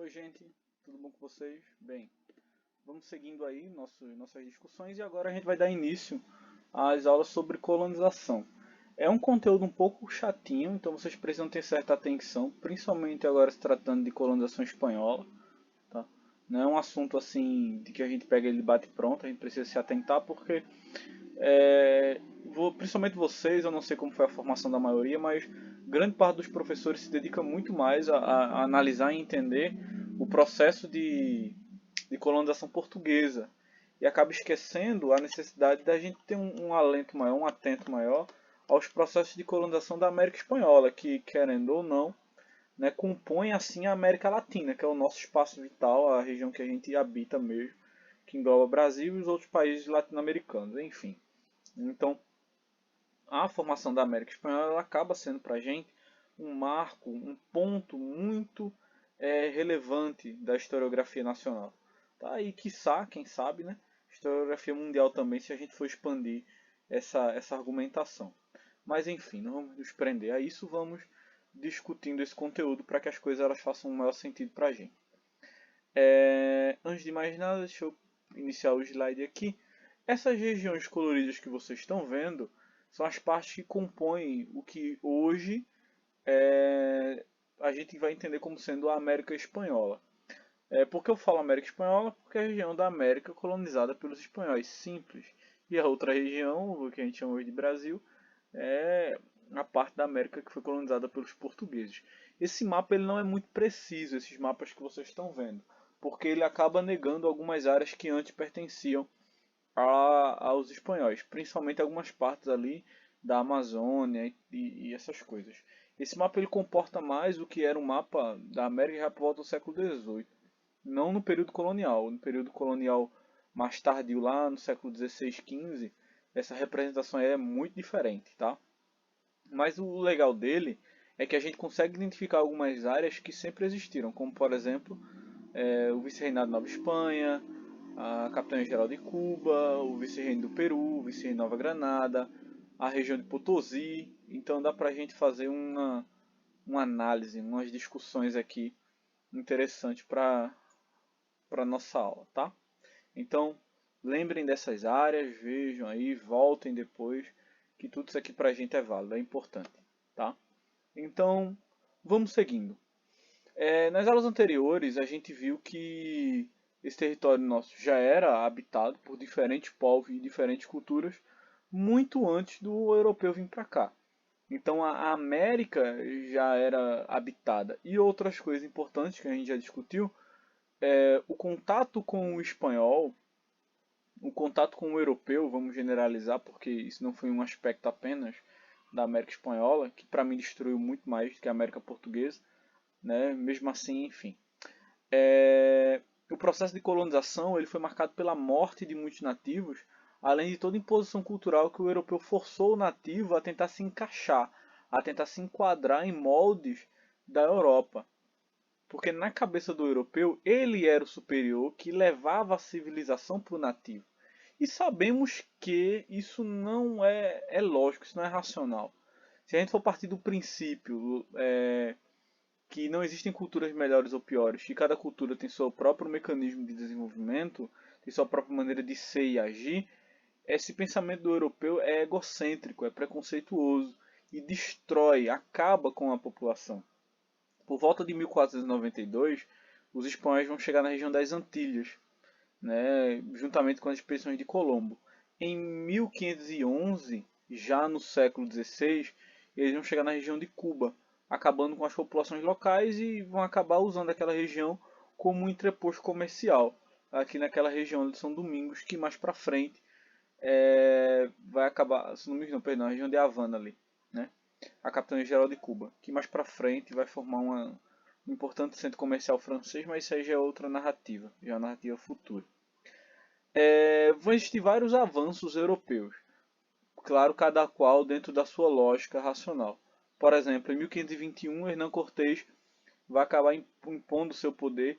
Oi gente, tudo bom com vocês? Bem, vamos seguindo aí nossas discussões e agora a gente vai dar início às aulas sobre colonização. É um conteúdo um pouco chatinho, então vocês precisam ter certa atenção, principalmente agora se tratando de colonização espanhola, tá? Não é um assunto assim de que a gente pega ele e bate pronto, a gente precisa se atentar porque principalmente vocês, eu não sei como foi a formação da maioria, mas grande parte dos professores se dedica muito mais a analisar e entender o processo de colonização portuguesa e acaba esquecendo a necessidade da gente ter um alento maior, um atento maior aos processos de colonização da América Espanhola, que querendo ou não, né, compõe assim a América Latina, que é o nosso espaço vital, a região que a gente habita mesmo, que engloba o Brasil e os outros países latino-americanos, enfim. Então, a formação da América Espanhola ela acaba sendo para a gente um marco, um ponto muito relevante da historiografia nacional. Tá? E quiçá, quem sabe, né, historiografia mundial também, se a gente for expandir essa argumentação. Mas enfim, não vamos nos prender a isso, vamos discutindo esse conteúdo para que as coisas elas façam um maior sentido para a gente. Antes de mais nada, deixa eu iniciar o slide aqui. Essas regiões coloridas que vocês estão vendo são as partes que compõem o que hoje a gente vai entender como sendo a América Espanhola. Por que eu falo América Espanhola? Porque é a região da América colonizada pelos espanhóis, simples. E a outra região, o que a gente chama hoje de Brasil, é a parte da América que foi colonizada pelos portugueses. Esse mapa ele não é muito preciso, esses mapas que vocês estão vendo, porque ele acaba negando algumas áreas que antes pertenciam aos espanhóis, principalmente algumas partes ali da Amazônia e essas coisas. Esse mapa ele comporta mais o que era um mapa da América já por volta do século XVIII, não no período colonial. No período colonial mais tardio, lá no século XVI, XV, essa representação é muito diferente, tá? Mas o legal dele é que a gente consegue identificar algumas áreas que sempre existiram, como por exemplo o Vice-Reinado de Nova Espanha, a Capitania-Geral de Cuba, o Vice-Reino do Peru, o Vice-Reino de Nova Granada, a região de Potosí. Então dá pra gente fazer uma análise, umas discussões aqui interessantes para nossa aula, tá? Então lembrem dessas áreas, vejam aí, voltem depois, que tudo isso aqui pra gente é válido, é importante, tá? Então vamos seguindo. Nas aulas anteriores, a gente viu que esse território nosso já era habitado por diferentes povos e diferentes culturas muito antes do europeu vir para cá. Então a América já era habitada. E outras coisas importantes que a gente já discutiu, o contato com o espanhol, o contato com o europeu, vamos generalizar, porque isso não foi um aspecto apenas da América Espanhola, que para mim destruiu muito mais do que a América Portuguesa, né? Mesmo assim, enfim. O processo de colonização ele foi marcado pela morte de muitos nativos, além de toda imposição cultural que o europeu forçou o nativo a tentar se encaixar, a tentar se enquadrar em moldes da Europa. Porque na cabeça do europeu, ele era o superior que levava a civilização para o nativo. E sabemos que isso não é lógico, isso não é racional. Se a gente for partir do princípio que não existem culturas melhores ou piores, que cada cultura tem seu próprio mecanismo de desenvolvimento, tem sua própria maneira de ser e agir, esse pensamento do europeu é egocêntrico, é preconceituoso e destrói, acaba com a população. Por volta de 1492, os espanhóis vão chegar na região das Antilhas, né, juntamente com as expedições de Colombo. Em 1511, já no século XVI, eles vão chegar na região de Cuba, acabando com as populações locais e vão acabar usando aquela região como um entreposto comercial, aqui naquela região de São Domingos, que mais para frente vai acabar, São Domingos não, perdão, a região de Havana ali, né? A Capitania-Geral de Cuba, que mais para frente vai formar um importante centro comercial francês, mas isso aí já é outra narrativa, já é uma narrativa futura. Vão existir vários avanços europeus, claro, cada qual dentro da sua lógica racional. Por exemplo, em 1521, Hernán Cortés vai acabar impondo seu poder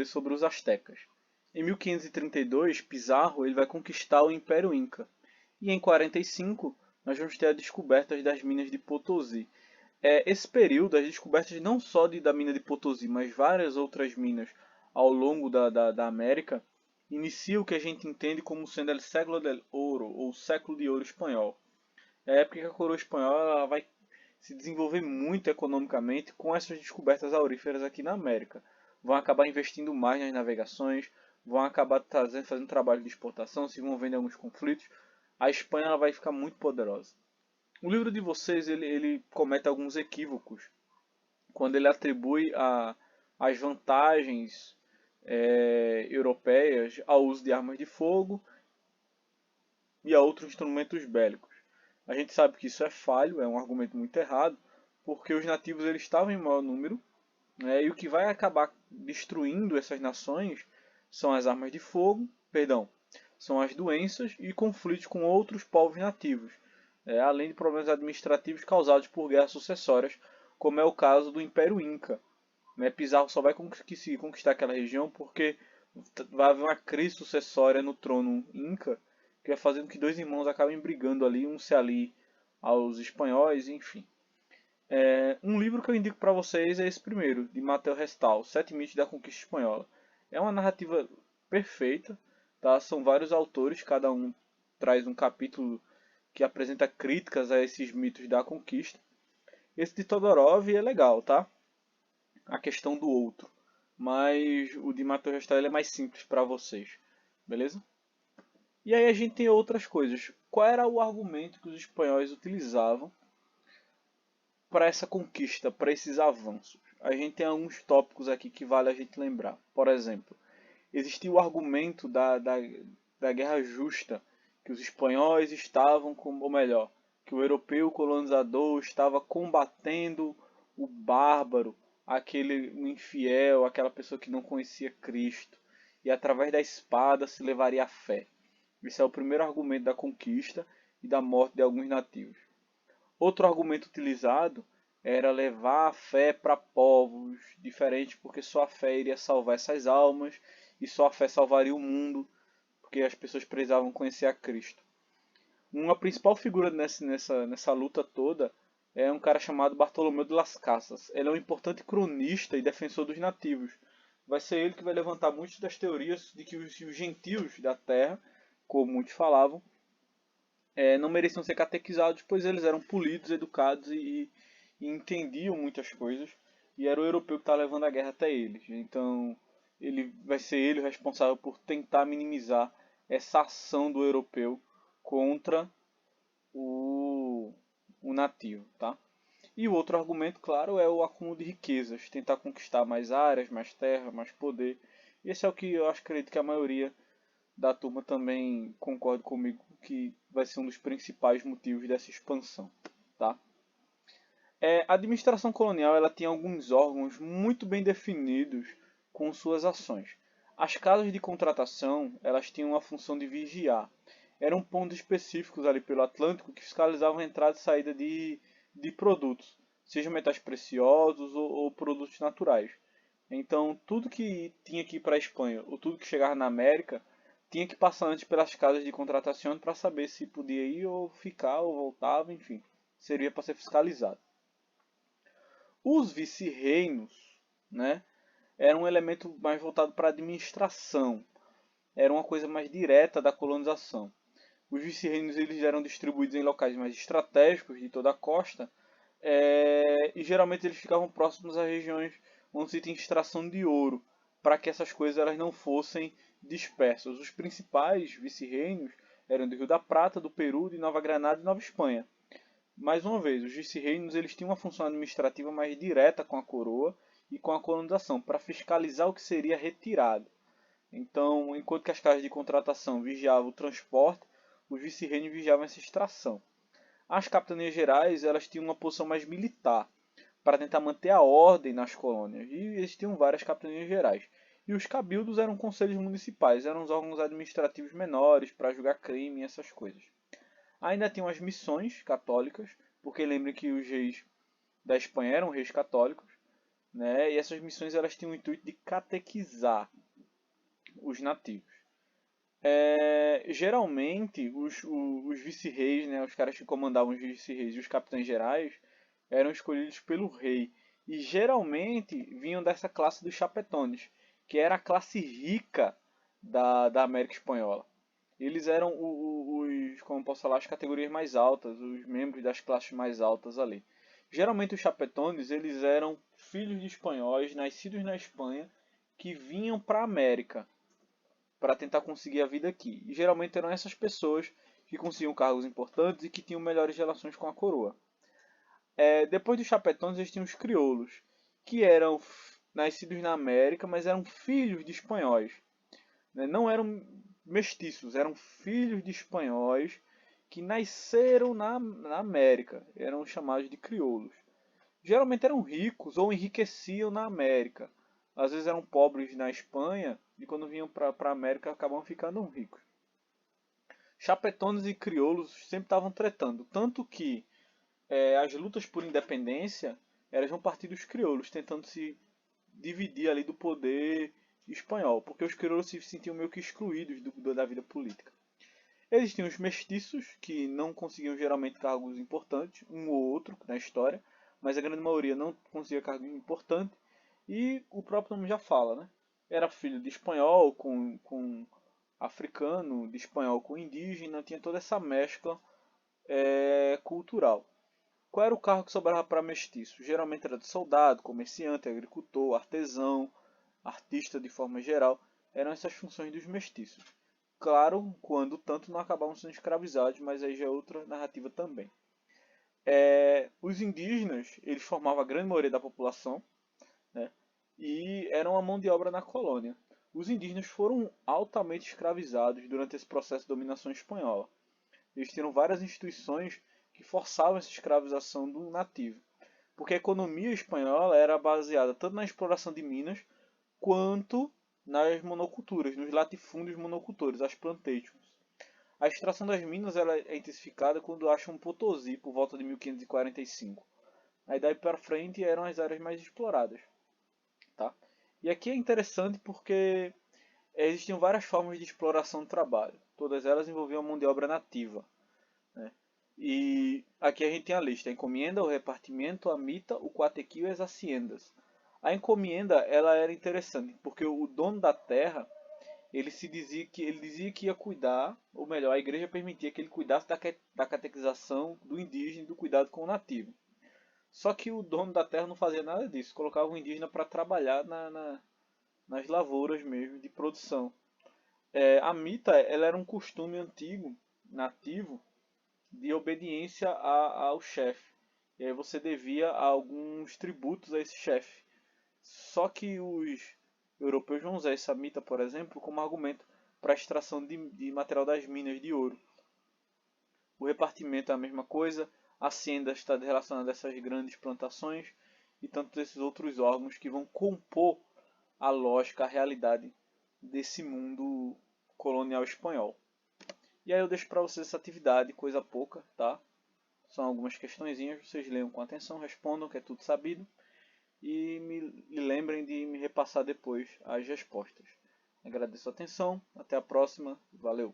sobre os astecas. Em 1532, Pizarro ele vai conquistar o Império Inca. E em 45, nós vamos ter a descoberta das minas de Potosí. Esse período, as descobertas não só da mina de Potosí, mas várias outras minas ao longo da América, inicia o que a gente entende como sendo o século del ouro, ou século de ouro espanhol. É a época que a coroa espanhola ela vai se desenvolver muito economicamente com essas descobertas auríferas aqui na América. Vão acabar investindo mais nas navegações, vão acabar fazendo trabalho de exportação, se envolvendo em alguns conflitos. A Espanha ela vai ficar muito poderosa. O livro de vocês ele comete alguns equívocos quando ele atribui as vantagens europeias ao uso de armas de fogo e a outros instrumentos bélicos. A gente sabe que isso é falho, é um argumento muito errado, porque os nativos eles estavam em maior número, né, e o que vai acabar destruindo essas nações são as armas de fogo, perdão, são as doenças e conflitos com outros povos nativos, além de problemas administrativos causados por guerras sucessórias, como é o caso do Império Inca. Né? Pizarro só vai conseguir conquistar aquela região porque vai haver uma crise sucessória no trono Inca, que vai fazendo que dois irmãos acabem brigando ali, um se alie aos espanhóis, enfim. Um livro que eu indico para vocês é esse primeiro, de Matheus Restal, Sete Mitos da Conquista Espanhola. É uma narrativa perfeita, tá? São vários autores, cada um traz um capítulo que apresenta críticas a esses mitos da conquista. Esse de Todorov é legal, tá? A questão do outro. Mas o de Matheus Restal é mais simples para vocês, beleza? E aí a gente tem outras coisas. Qual era o argumento que os espanhóis utilizavam para essa conquista, para esses avanços? A gente tem alguns tópicos aqui que vale a gente lembrar. Por exemplo, existia o argumento da guerra justa, que os espanhóis estavam, ou melhor, que o europeu colonizador estava combatendo o bárbaro, aquele infiel, aquela pessoa que não conhecia Cristo, e através da espada se levaria a fé. Esse é o primeiro argumento da conquista e da morte de alguns nativos. Outro argumento utilizado era levar a fé para povos diferentes, porque só a fé iria salvar essas almas e só a fé salvaria o mundo, porque as pessoas precisavam conhecer a Cristo. Uma principal figura nessa luta toda é um cara chamado Bartolomeu de las Casas. Ele é um importante cronista e defensor dos nativos. Vai ser ele que vai levantar muitas das teorias de que os gentios da terra, como muitos falavam, não mereciam ser catequizados, pois eles eram polidos, educados e entendiam muitas coisas, e era o europeu que estava levando a guerra até eles. Então, ele vai ser ele o responsável por tentar minimizar essa ação do europeu contra o, o nativo, tá? E o outro argumento, claro, é o acúmulo de riquezas, tentar conquistar mais áreas, mais terra, mais poder. Esse é o que eu acredito que a maioria da turma também concorda comigo que vai ser um dos principais motivos dessa expansão, tá? A administração colonial ela tinha alguns órgãos muito bem definidos com suas ações. As casas de contratação elas tinham a função de vigiar. Eram pontos específicos ali pelo Atlântico que fiscalizavam a entrada e saída de produtos, sejam metais preciosos ou produtos naturais. Então, tudo que tinha que ir para a Espanha, ou tudo que chegava na América, tinha que passar antes pelas casas de contratação para saber se podia ir ou ficar ou voltava, enfim, servia para ser fiscalizado. Os vice-reinos, né, eram um elemento mais voltado para a administração, era uma coisa mais direta da colonização. Os vice-reinos eles eram distribuídos em locais mais estratégicos de toda a costa, e geralmente eles ficavam próximos a regiões onde se tinha extração de ouro, para que essas coisas elas não fossem dispersas. Os principais vice-reinos eram do Rio da Prata, do Peru, de Nova Granada e Nova Espanha. Mais uma vez, os vice-reinos eles tinham uma função administrativa mais direta com a coroa e com a colonização, para fiscalizar o que seria retirado. Então, enquanto que as casas de contratação vigiavam o transporte, os vice-reinos vigiavam essa extração. As capitanias gerais elas tinham uma posição mais militar, para tentar manter a ordem nas colônias, e existiam várias capitanias gerais. E os cabildos eram conselhos municipais, eram os órgãos administrativos menores para julgar crime e essas coisas. Ainda tinham as missões católicas, porque lembrem que os reis da Espanha eram reis católicos, né? E essas missões elas tinham o intuito de catequizar os nativos. Geralmente, os vice-reis, né, os caras que comandavam os vice-reis e os capitães gerais, eram escolhidos pelo rei e geralmente vinham dessa classe dos chapetones, que era a classe rica da América Espanhola. Eles eram os, como posso falar, as categorias mais altas, os membros das classes mais altas ali. Geralmente os chapetones, eles eram filhos de espanhóis, nascidos na Espanha, que vinham para a América para tentar conseguir a vida aqui. E geralmente eram essas pessoas que conseguiam cargos importantes e que tinham melhores relações com a coroa. Depois dos chapetones, existiam os crioulos, que eram nascidos na América, mas eram filhos de espanhóis. Né? Não eram mestiços, eram filhos de espanhóis que nasceram na América. Eram chamados de crioulos. Geralmente eram ricos ou enriqueciam na América. Às vezes eram pobres na Espanha e quando vinham para a América acabavam ficando ricos. Chapetones e crioulos sempre estavam tretando, tanto que as lutas por independência eram de um partido dos crioulos, tentando se dividir ali do poder espanhol, porque os crioulos se sentiam meio que excluídos da vida política. Existiam os mestiços, que não conseguiam geralmente cargos importantes, um ou outro na história, mas a grande maioria não conseguia cargo importante, e o próprio nome já fala, né? Era filho de espanhol com africano, de espanhol com indígena, tinha toda essa mescla cultural. Qual era o cargo que sobrava para mestiço? Geralmente era de soldado, comerciante, agricultor, artesão, artista de forma geral. Eram essas funções dos mestiços. Claro, quando tanto não acabavam sendo escravizados, mas aí já é outra narrativa também. Os indígenas, eles formavam a grande maioria da população, né, e eram a mão de obra na colônia. Os indígenas foram altamente escravizados durante esse processo de dominação espanhola. Eles tinham várias instituições que forçavam essa escravização do nativo, porque a economia espanhola era baseada tanto na exploração de minas quanto nas monoculturas, nos latifúndios monocultores, as plantations. A extração das minas ela é intensificada quando acham Potosí por volta de 1545. Aí daí para frente eram as áreas mais exploradas, tá? E aqui é interessante porque existiam várias formas de exploração do trabalho. Todas elas envolviam mão de obra nativa, né? E aqui a gente tem a lista: a encomienda, o repartimento, a mita, o quatequio e as haciendas. A encomienda ela era interessante porque o dono da terra ele dizia que ia cuidar, ou melhor, a igreja permitia que ele cuidasse da catequização do indígena e do cuidado com o nativo. Só que o dono da terra não fazia nada disso, colocava o indígena para trabalhar nas lavouras mesmo de produção. A mita ela era um costume antigo, nativo, de obediência ao chefe. E aí você devia alguns tributos a esse chefe. Só que os europeus vão usar essa mita, por exemplo, como argumento para a extração de material das minas de ouro. O repartimento é a mesma coisa, a hacienda está relacionada a essas grandes plantações e tantos esses outros órgãos que vão compor a lógica, a realidade desse mundo colonial espanhol. E aí eu deixo para vocês essa atividade, coisa pouca, tá? São algumas questõezinhas, vocês leiam com atenção, respondam, que é tudo sabido. E me lembrem de me repassar depois as respostas. Agradeço a atenção, até a próxima, valeu!